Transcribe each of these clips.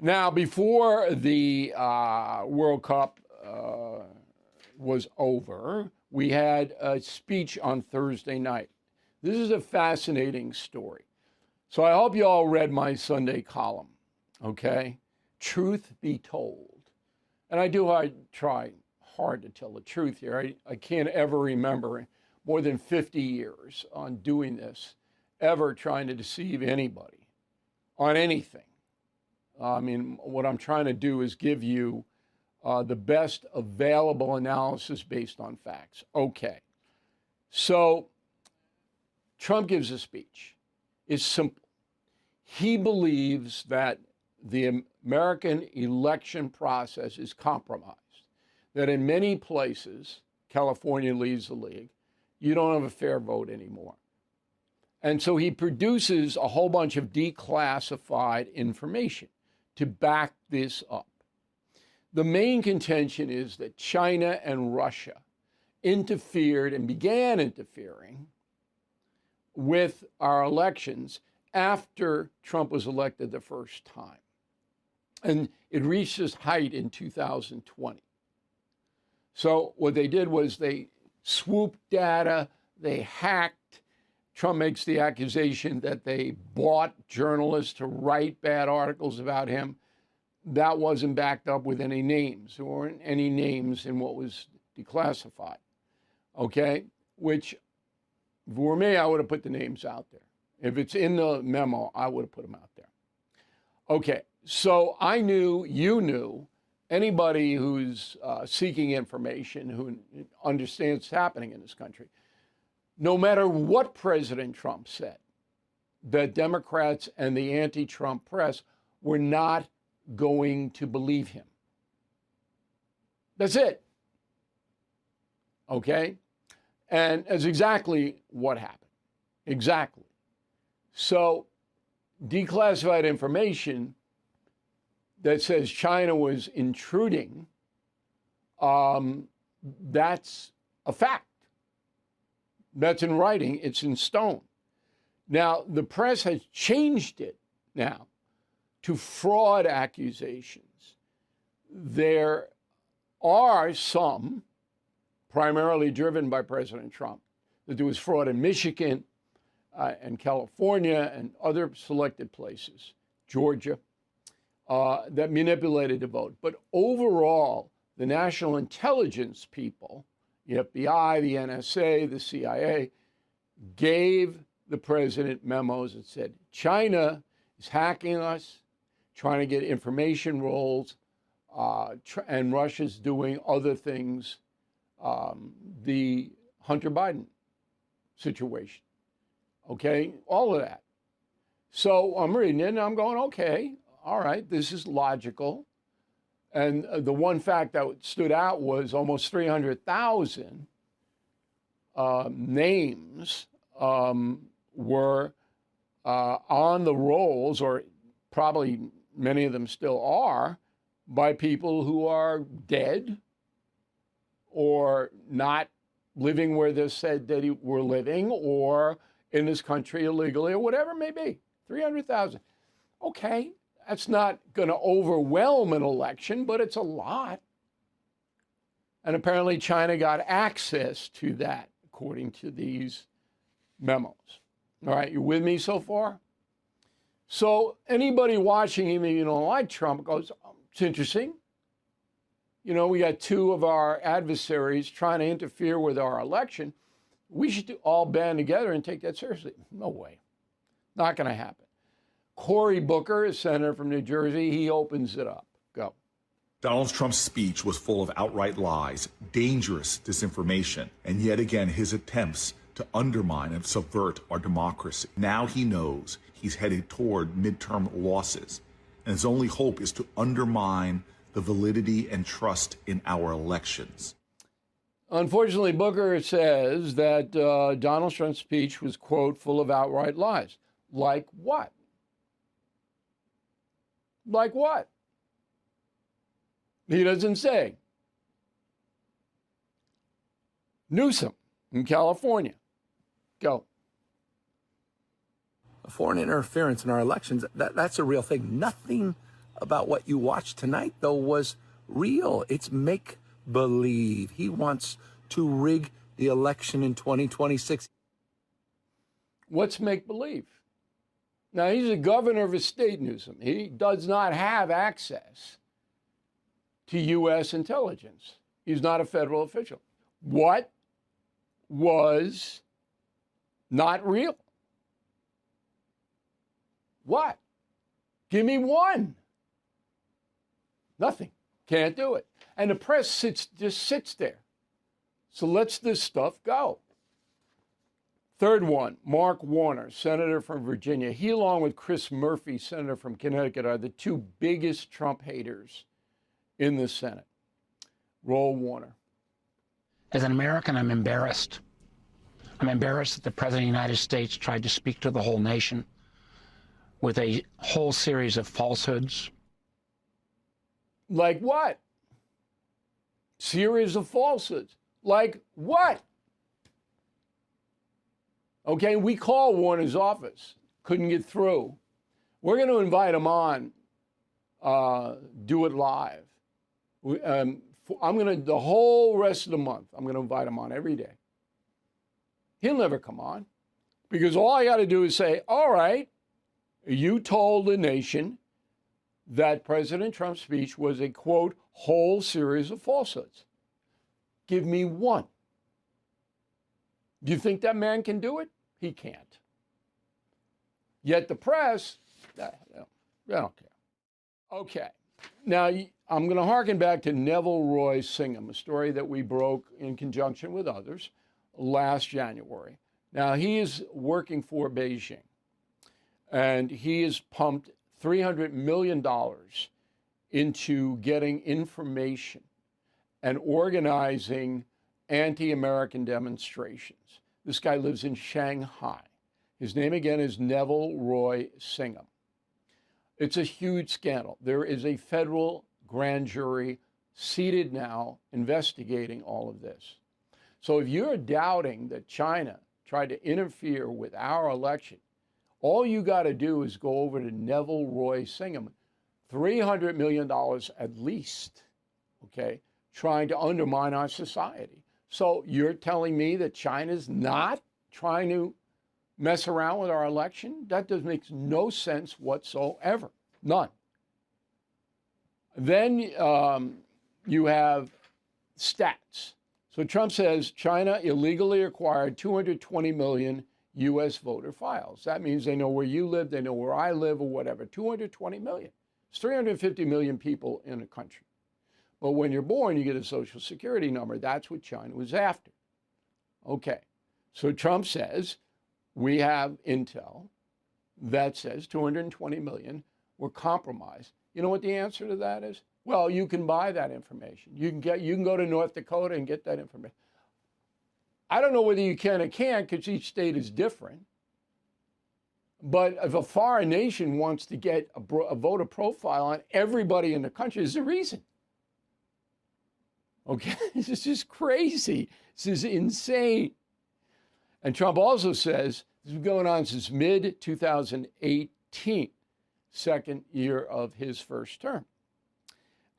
Now, before the World Cup was over, we had a speech on Thursday night. This is a fascinating story. So I hope you all read my Sunday column, okay? Truth be told. And I try hard to tell the truth here. I can't ever remember more than 50 years on doing this, ever trying to deceive anybody on anything. I mean, what I'm trying to do is give you the best available analysis based on facts. Okay. So Trump gives a speech. It's simple. He believes that the American election process is compromised, that in many places, California leads the league, you don't have a fair vote anymore. And so he produces a whole bunch of declassified information to back this up. The main contention is that China and Russia interfered and began interfering with our elections after Trump was elected the first time. And it reached its height in 2020. So what they did was they swooped data, they hacked. Trump makes the accusation that they bought journalists to write bad articles about him. That wasn't backed up with any names. There weren't any names in what was declassified, okay? Which, if it were me, I would have put the names out there. If it's in the memo, I would have put them out there. Okay, so I knew, you knew, anybody who's seeking information, who understands what's happening in this country, no matter what President Trump said, the Democrats and the anti-Trump press were not going to believe him. That's it. Okay? And that's exactly what happened. Exactly. So, declassified information that says China was intruding, that's a fact. That's in writing, it's in stone. Now, the press has changed it now to fraud accusations. There are some, primarily driven by President Trump, that there was fraud in Michigan and California and other selected places, Georgia, that manipulated the vote. But overall, the national intelligence people, the FBI, the NSA, the CIA, gave the president memos that said, China is hacking us, trying to get information rolls, and Russia's doing other things, the Hunter Biden situation, okay? All of that. So I'm reading it and I'm going, okay, all right, this is logical. And the one fact that stood out was almost 300,000 names were on the rolls, or probably many of them still are, by people who are dead or not living where they said they were living, or in this country illegally, or whatever it may be. 300,000. Okay. That's not going to overwhelm an election, but it's a lot. And apparently China got access to that, according to these memos. All right, you with me so far? So anybody watching, even if you don't like Trump, goes, oh, it's interesting. You know, we got two of our adversaries trying to interfere with our election. We should all band together and take that seriously. No way. Not going to happen. Cory Booker, a senator from New Jersey, he opens it up. Go. Donald Trump's speech was full of outright lies, dangerous disinformation, and yet again his attempts to undermine and subvert our democracy. Now he knows he's headed toward midterm losses, and his only hope is to undermine the validity and trust in our elections. Unfortunately, Booker says that Donald Trump's speech was, quote, full of outright lies. Like what? Like what? He doesn't say. Newsom in California. Go. Foreign interference in our elections, that's a real thing. Nothing about what you watched tonight, though, was real. It's make-believe. He wants to rig the election in 2026. What's make-believe? Now, he's a governor of a state, Newsom. He does not have access to U.S. intelligence. He's not a federal official. What was not real? What? Give me one. Nothing. Can't do it. And the press just sits there. So lets this stuff go. Third one, Mark Warner, senator from Virginia. He, along with Chris Murphy, senator from Connecticut, are the two biggest Trump haters in the Senate. Roll Warner. As an American, I'm embarrassed. I'm embarrassed that the President of the United States tried to speak to the whole nation with a whole series of falsehoods. Like what? Series of falsehoods. Like what? Okay, we called Warner's office. Couldn't get through. We're going to invite him on, do it live. I'm going to, the whole rest of the month, I'm going to invite him on every day. He'll never come on because all I got to do is say, all right, you told the nation that President Trump's speech was a, quote, whole series of falsehoods. Give me one. Do you think that man can do it? He can't. Yet the press, they don't care. Okay. Now, I'm going to harken back to Neville Roy Singham, a story that we broke in conjunction with others last January. Now, he is working for Beijing, and he has pumped $300 million into getting information and organizing anti-American demonstrations. This guy lives in Shanghai. His name again is Neville Roy Singham. It's a huge scandal. There is a federal grand jury seated now investigating all of this. So if you're doubting that China tried to interfere with our election, all you got to do is go over to Neville Roy Singham, $300 million at least, okay, trying to undermine our society. So you're telling me that China's not trying to mess around with our election? That just makes no sense whatsoever. None. Then you have stats. So Trump says China illegally acquired 220 million U.S. voter files. That means they know where you live, they know where I live, or whatever. 220 million. It's 350 million people in a country. But when you're born, you get a social security number. That's what China was after. Okay. So Trump says we have intel that says 220 million were compromised. You know what the answer to that is? Well, you can buy that information. You can go to North Dakota and get that information. I don't know whether you can or can't because each state is different. But if a foreign nation wants to get a voter profile on everybody in the country, there's a reason. Okay, this is just crazy. This is insane. And Trump also says this has been going on since mid-2018, second year of his first term.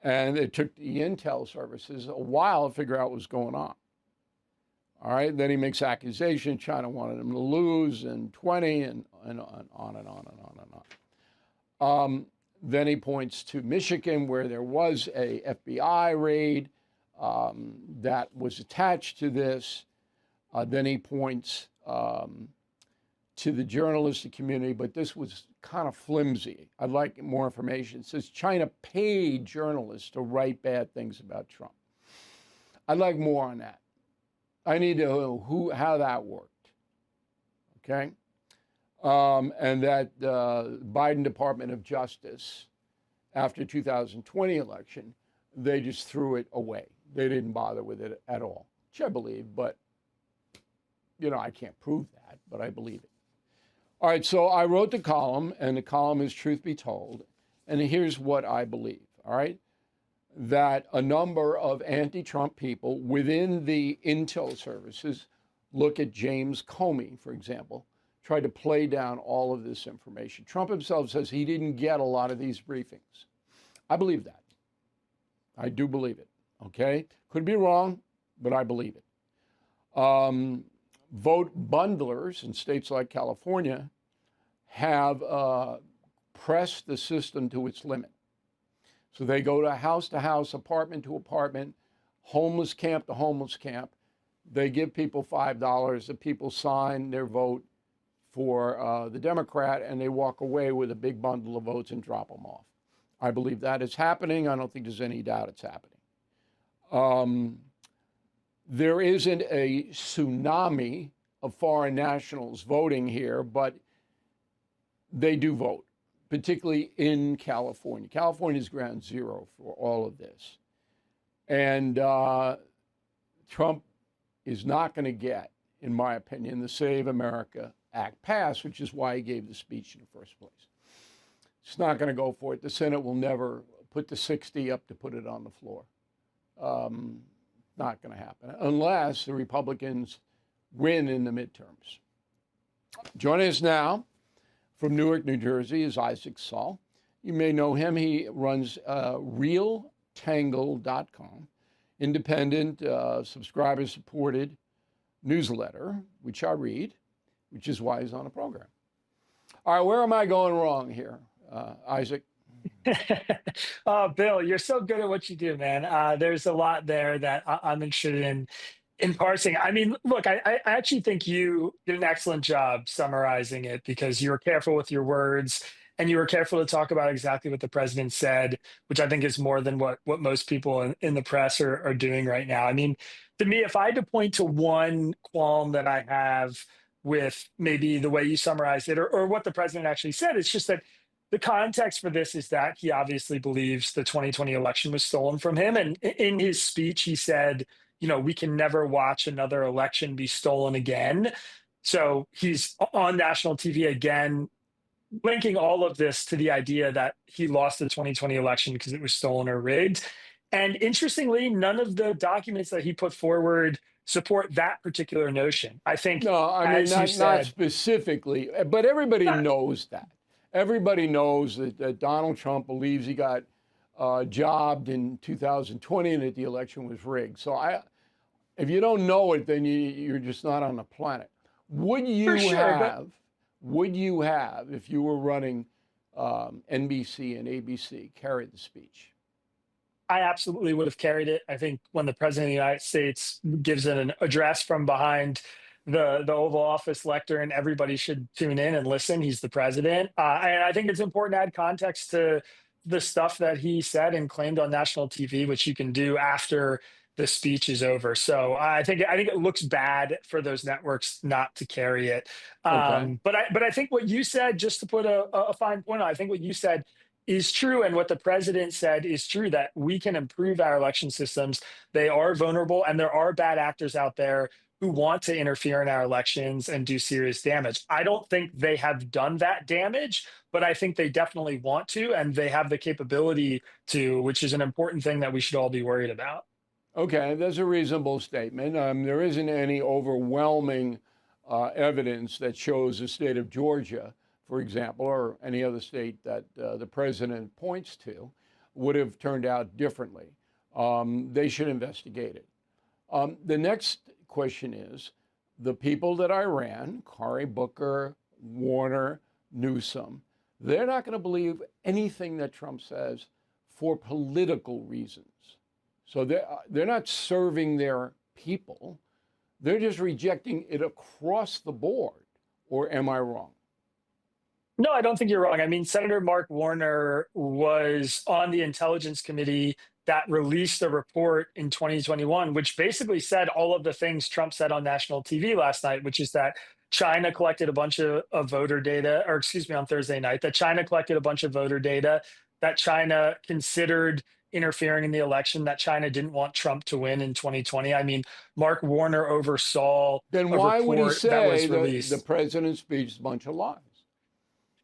And it took the intel services a while to figure out what was going on. All right, then he makes accusations. China wanted him to lose in 20 and on and on and on and on. Then he points to Michigan, where there was a FBI raid that was attached to this. Then he points to the journalistic community, but this was kind of flimsy. I'd like more information. It says China paid journalists to write bad things about Trump. I'd like more on that. I need to know how that worked, okay? And that Biden Department of Justice, after 2020 election, they just threw it away. They didn't bother with it at all, which I believe, but, you know, I can't prove that, but I believe it. All right, so I wrote the column, and the column is Truth Be Told, and here's what I believe, all right? That a number of anti-Trump people within the intel services, look at James Comey, for example, tried to play down all of this information. Trump himself says he didn't get a lot of these briefings. I believe that. I do believe it. Okay? Could be wrong, but I believe it. Vote bundlers in states like California have pressed the system to its limit. So they go to house, apartment to apartment, homeless camp to homeless camp. They give people $5. The people sign their vote for the Democrat, and they walk away with a big bundle of votes and drop them off. I believe that is happening. I don't think there's any doubt it's happening. There isn't a tsunami of foreign nationals voting here, but they do vote, particularly in California. California is ground zero for all of this. And Trump is not going to get, in my opinion, the Save America Act passed, which is why he gave the speech in the first place. It's not going to go for it. The Senate will never put the 60 up to put it on the floor. Not going to happen unless the Republicans win in the midterms. Joining us now from Newark, New Jersey is Isaac Saul. You may know him. He runs realtangle.com, independent, subscriber-supported newsletter, which I read, which is why he's on the program. All right, where am I going wrong here, Isaac? Bill, you're so good at what you do, man. There's a lot there that I'm interested in parsing. I mean, look, I actually think you did an excellent job summarizing it because you were careful with your words and you were careful to talk about exactly what the president said, which I think is more than what most people in the press are doing right now. I mean, to me, if I had to point to one qualm that I have with maybe the way you summarized it or what the president actually said, it's just that the context for this is that he obviously believes the 2020 election was stolen from him. And in his speech, he said, we can never watch another election be stolen again. So he's on national TV again, linking all of this to the idea that he lost the 2020 election because it was stolen or rigged. And interestingly, none of the documents that he put forward support that particular notion. I think, no, I mean, not specifically, but everybody knows that. Everybody knows that Donald Trump believes he got jobbed in 2020 and that the election was rigged. So if you don't know it, then you're just not on the planet. Would you have, if you were running NBC and ABC, carried the speech? I absolutely would have carried it. I think when the president of the United States gives an address from behind the Oval Office lectern, everybody should tune in and listen. He's the president. And I think it's important to add context to the stuff that he said and claimed on national TV, which you can do after the speech is over. So I think it looks bad for those networks not to carry it. Okay. But I think what you said, just to put a fine point on, I think what you said is true. And what the president said is true, that we can improve our election systems. They are vulnerable and there are bad actors out there who want to interfere in our elections and do serious damage. I don't think they have done that damage, but I think they definitely want to, and they have the capability to, which is an important thing that we should all be worried about. Okay, that's a reasonable statement. There isn't any overwhelming evidence that shows the state of Georgia, for example, or any other state that the president points to, would have turned out differently. They should investigate it. The next question is, the people that I ran, Cory Booker, Warner, Newsom, they're not going to believe anything that Trump says for political reasons. So they're not serving their people. They're just rejecting it across the board. Or am I wrong? No, I don't think you're wrong. I mean, Senator Mark Warner was on the Intelligence Committee that released a report in 2021, which basically said all of the things Trump said on national TV last night, which is that China collected a bunch of voter data, or excuse me, on Thursday night, that China collected a bunch of voter data, that China considered interfering in the election, that China didn't want Trump to win in 2020. I mean, Mark Warner oversaw then why would he say that the president's speech is a bunch of lies?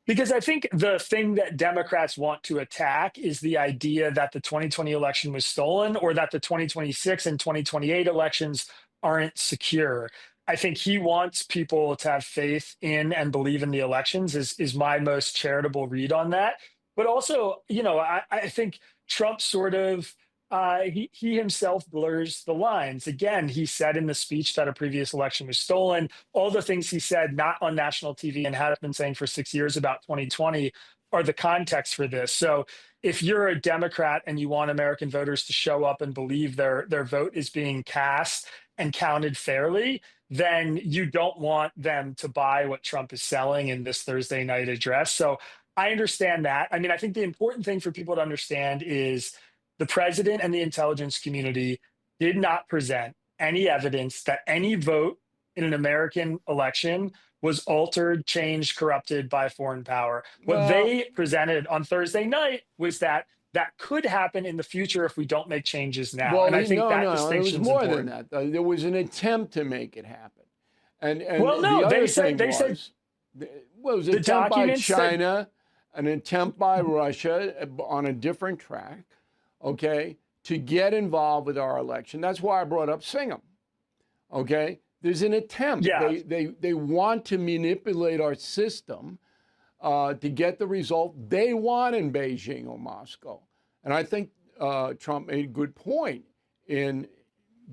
Because I think the thing that Democrats want to attack is the idea that the 2020 election was stolen or that the 2026 and 2028 elections aren't secure. I think he wants people to have faith in and believe in the elections is my most charitable read on that. But also, I think Trump sort of he himself blurs the lines. Again, he said in the speech that a previous election was stolen. All the things he said, not on national TV, and has been saying for 6 years about 2020, are the context for this. So, if you're a Democrat and you want American voters to show up and believe their vote is being cast and counted fairly, then you don't want them to buy what Trump is selling in this Thursday night address. So I understand that. I mean, I think the important thing for people to understand is the president and the intelligence community did not present any evidence that any vote in an American election was altered, changed, corrupted by a foreign power. What Well, they presented on Thursday night was that that could happen in the future if we don't make changes now. well, And I think no, that no, it was distinction is more important. than that. There was an attempt to make it happen, and Well, the no, other they thing said they said was, well, it was an the attempt by documents said China, an attempt by Russia on a different track, okay, to get involved with our election. That's why I brought up Singham. Okay, there's an attempt. yeah. They want to manipulate our system to get the result they want in Beijing or Moscow. And I think Trump made a good point in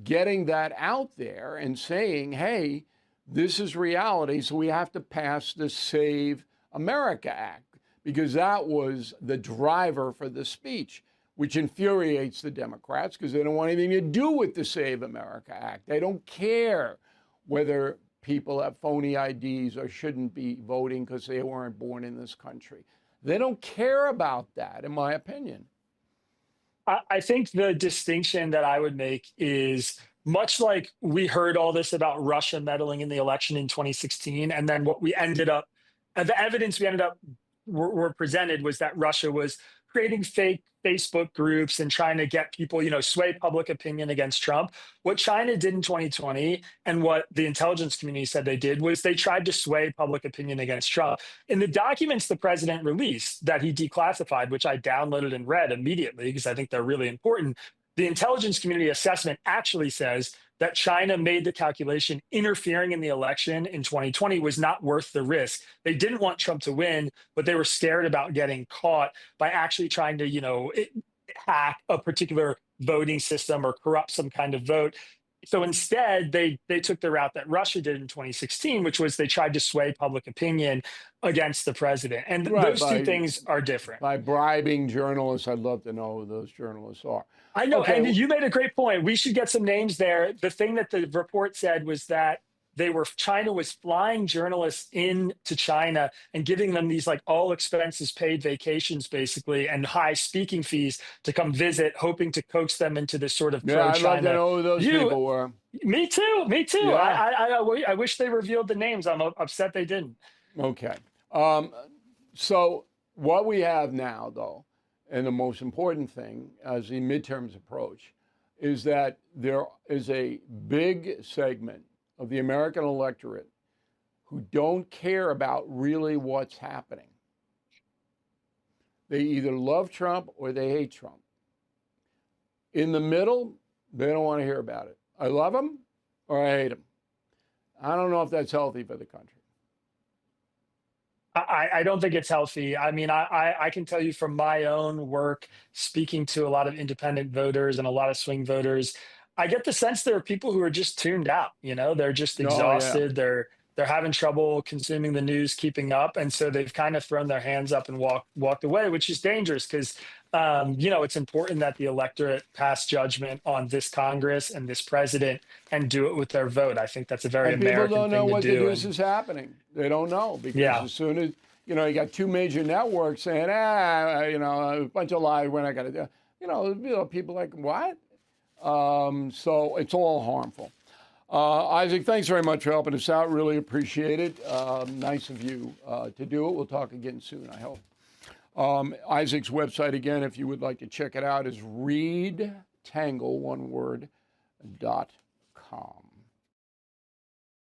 getting that out there and saying, hey, this is reality, so we have to pass the Save America Act, because that was the driver for the speech, which infuriates the Democrats because they don't want anything to do with the Save America Act. They don't care whether people have phony IDs or shouldn't be voting because they weren't born in this country. They don't care about that, in my opinion. I think the distinction that I would make is much like we heard all this about Russia meddling in the election in 2016, and then what we ended up, the evidence we ended up were presented was that Russia was creating fake Facebook groups and trying to get people, sway public opinion against Trump. What China did in 2020 and what the intelligence community said they did was they tried to sway public opinion against Trump. In the documents the president released that he declassified, which I downloaded and read immediately because I think they're really important, the intelligence community assessment actually says that China made the calculation interfering in the election in 2020 was not worth the risk. They didn't want Trump to win, but they were scared about getting caught by actually trying to, hack a particular voting system or corrupt some kind of vote. So instead, they took the route that Russia did in 2016, which was they tried to sway public opinion against the president. And Right, those two things are different. By bribing journalists. I'd love to know who those journalists are. I know, Okay. and you made a great point. We should get some names there. The thing that the report said was that China was flying journalists into China and giving them these like all expenses paid vacations, basically, and high speaking fees to come visit, hoping to coax them into this sort of Yeah, I'd pro-China. love to know who those people were. Me too. Yeah. I wish they revealed the names. I'm upset they didn't. Okay. So what we have now, though, and the most important thing as the midterms approach, is that there is a big segment of the American electorate who don't care about really what's happening. They either love Trump or they hate Trump. In the middle, they don't want to hear about it. I love him or I hate him. I don't know if that's healthy for the country. I don't think it's healthy. I mean, I can tell you from my own work, speaking to a lot of independent voters and a lot of swing voters, I get the sense there are people who are just tuned out. They're just exhausted. They're having trouble consuming the news, keeping up, and so they've kind of thrown their hands up and walked away, which is dangerous because it's important that the electorate pass judgment on this Congress and this president and do it with their vote. I think that's a very And American people don't know thing what to do. this is happening. They don't know because Yeah. as soon as you got two major networks saying, a bunch of lies, we're not going to do. People like what? So it's all harmful. Isaac, thanks very much for helping us out. Really appreciate it. Nice of you to do it. We'll talk again soon, I hope. Isaac's website, again, if you would like to check it out, is readtangle, one word, .com.